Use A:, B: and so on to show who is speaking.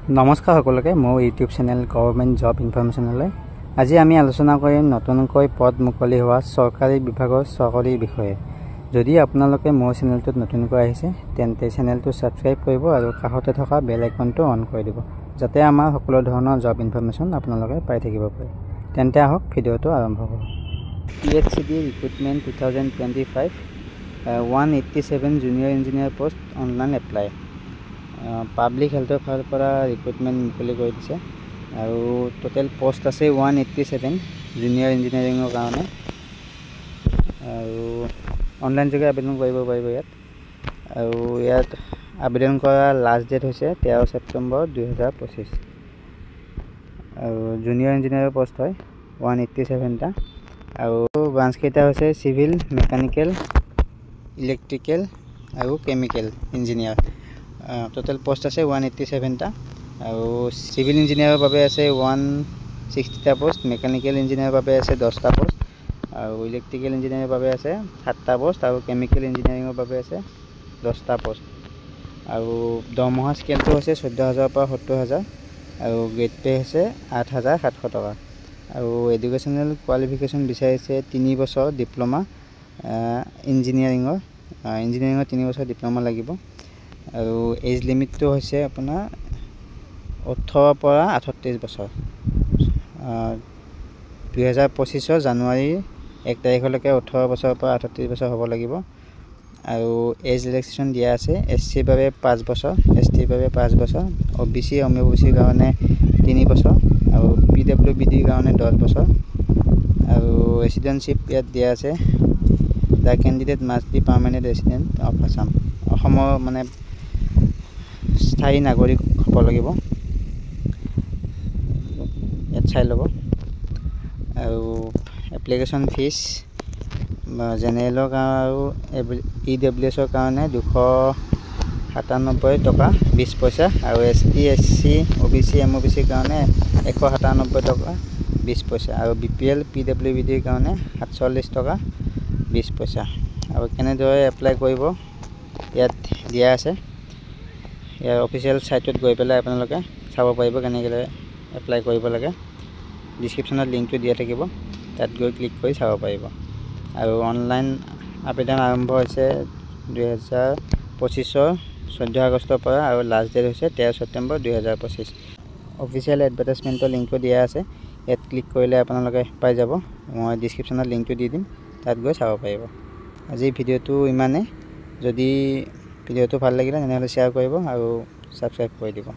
A: নমস্কাৰ সকলোকে মোৰ ইউটিউব চেনেল গভৰ্ণমেণ্ট জব ইনফৰমেশ্যনলৈ আজি আমি আলোচনা কৰিম নতুনকৈ পদ মুকলি হোৱা চৰকাৰী বিভাগৰ চাকৰিৰ বিষয়ে। যদি আপোনালোকে মোৰ চেনেলটোত নতুনকৈ আহিছে তেন্তে চেনেলটো ছাবস্ক্ৰাইব কৰিব আৰু কাষতে থকা বেল আইকনটো অন কৰি দিব যাতে আমাৰ সকলো ধৰণৰ জব ইনফৰমেশ্যন আপোনালোকে পাই থাকিব পাৰে। তেন্তে আহক ভিডিঅ'টো আৰম্ভ কৰোঁ। PHCD recruitment 2025 187 junior engineer post online apply. Public হেল্থৰ ফালৰ পৰা ৰিক্ৰুটমেণ্ট মুকলি কৰি দিছে আৰু টোটেল পোষ্ট আছে 187 জুনিয়ৰ ইঞ্জিনিয়াৰিঙৰ কাৰণে আৰু অনলাইন যোগে আবেদন কৰিব পাৰিব ইয়াত। আৰু ইয়াত আবেদন কৰা লাষ্ট ডেট হৈছে 13 ছেপ্টেম্বৰ 2025 আৰু জুনিয়ৰ ইঞ্জিনিয়াৰৰ পোষ্ট হয় 187টা আৰু ব্ৰাঞ্চ কেইটা হৈছে চিভিল, মেকানিকেল, ইলেক্ট্ৰিকেল আৰু কেমিকেল ইঞ্জিনিয়াৰ। টোটেল পোষ্ট আছে 187টা আৰু চিভিল ইঞ্জিনিয়াৰৰ বাবে আছে 160টা পোষ্ট, মেকানিকেল ইঞ্জিনিয়াৰৰ বাবে আছে 10টা পোষ্ট আৰু ইলেক্ট্ৰিকেল ইঞ্জিনিয়াৰৰ বাবে আছে 7টা পোষ্ট আৰু কেমিকেল ইঞ্জিনিয়াৰিঙৰ বাবে আছে 10টা পোষ্ট। আৰু দৰমহা স্কেলটো হৈছে 14,000 পৰা 70,000 আৰু গ্ৰেড পে হৈছে 8,700 টকা আৰু এডুকেশ্যনেল কোৱালিফিকেশ্যন বিচাৰিছে 3 বছৰ ডিপ্ল'মা ইঞ্জিনিয়াৰিঙৰ 3 বছৰ ডিপ্ল'মা লাগিব আৰু এজ লিমিটটো হৈছে আপোনাৰ 18 পৰা 38 বছৰ। 2025 জানুৱাৰী 1 তাৰিখলৈকে 18 বছৰৰ পৰা 38 বছৰ হ'ব লাগিব আৰু এজ ৰিলেক্সেশ্যন দিয়া আছে। SC বাবে 5 বছৰ, ST বাবে 5 বছৰ, OBC কাৰণে 3 বছৰ আৰু PWBD কাৰণে 10 বছৰ আৰু ৰেচিডেণ্টশ্বিপ ইয়াত দিয়া আছে। The candidate must B permanent resident of Assam, অসমৰ মানে স্থায়ী নাগৰিক হ'ব লাগিব, ইয়াত চাই ল'ব। আৰু এপ্লিকেশ্যন ফিজ জেনেৰেলৰ আৰু EWSৰ কাৰণে 297 টকা 20 পইচা আৰু ST, SC, OBC, MOBCৰ কাৰণে 197 টকা 20 পইচা আৰু BPL, PWBDৰ কাৰণে 47 টকা 20 পইচা। আৰু কেনেদৰে এপ্লাই কৰিব ইয়াত দিয়া আছে। ইয়াৰ অফিচিয়েল ছাইটত গৈ পেলাই আপোনালোকে চাব পাৰিব কেনেকৈ এপ্লাই কৰিব লাগে। ডিছক্ৰিপশ্যনত লিংকটো দিয়া থাকিব, তাত গৈ ক্লিক কৰি চাব পাৰিব। আৰু অনলাইন আবেদন আৰম্ভ হৈছে 2025 14 আগষ্টৰ পৰা আৰু লাষ্ট ডেট হৈছে 13 ছেপ্টেম্বৰ 2025। অফিচিয়েল এডভাৰটাইজমেণ্টৰ লিংকটো দিয়া আছে, ইয়াত ক্লিক কৰিলে আপোনালোকে পাই যাব। মই ডিছক্ৰিপশ্যনত লিংকটো দি দিম, তাত গৈ চাব পাৰিব। আজি ভিডিঅ'টো ইমানেই। যদি ভিডিঅ'টো ভাল লাগিলে তেনেহ'লে শ্বেয়াৰ কৰিব আৰু ছাবস্ক্ৰাইব কৰি দিব।